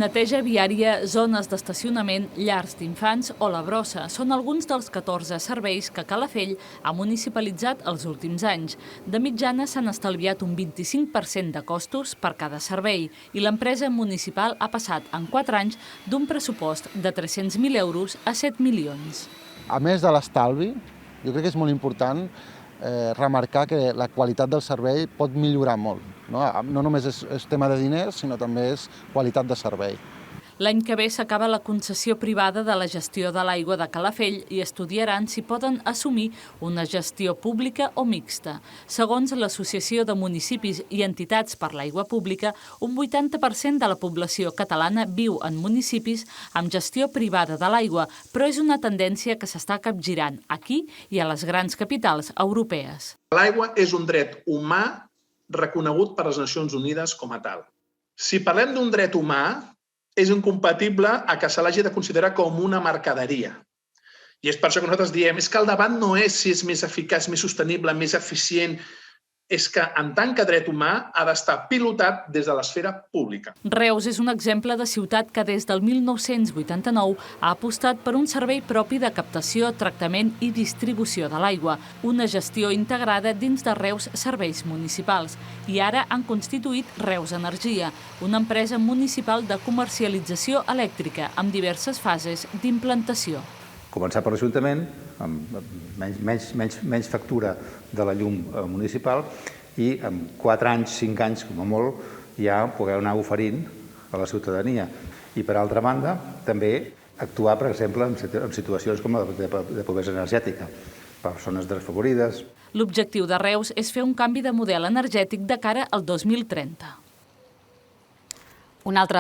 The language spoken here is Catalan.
Neteja viària, zones d'estacionament, llars d'infants o la brossa són alguns dels 14 serveis que Calafell ha municipalitzat els últims anys. De mitjana s'han estalviat un 25% de costos per cada servei i l'empresa municipal ha passat en 4 anys d'un pressupost de 300.000 euros a 7 milions. A més de l'estalvi, jo crec que és molt important remarcar que la qualitat del servei pot millorar molt. No només és tema de diners, sinó també és qualitat de servei. L'any que ve s'acaba la concessió privada de la gestió de l'aigua de Calafell i estudiaran si poden assumir una gestió pública o mixta. Segons l'Associació de Municipis i Entitats per l'Aigua Pública, un 80% de la població catalana viu en municipis amb gestió privada de l'aigua, però és una tendència que s'està capgirant aquí i a les grans capitals europees. L'aigua és un dret humà reconegut per les Nacions Unides com a tal. Si parlem d'un dret humà, és incompatible a que se l'hagi de considerar com una mercaderia. I és per això que nosaltres diem que el debat no és si és més eficaç, més sostenible, més eficient, és que en tant que dret humà ha d'estar pilotat des de l'esfera pública. Reus és un exemple de ciutat que des del 1989 ha apostat per un servei propi de captació, tractament i distribució de l'aigua, una gestió integrada dins de Reus Serveis Municipals, i ara han constituït Reus Energia, una empresa municipal de comercialització elèctrica amb diverses fases d'implantació. Començar per l'Ajuntament, amb menys factura de la llum municipal i en 4 anys, 5 anys, com a molt, ja poder anar oferint a la ciutadania. I, per altra banda, també actuar, per exemple, en situacions com la de pobresa energètica, persones desfavorides. L'objectiu de Reus és fer un canvi de model energètic de cara al 2030.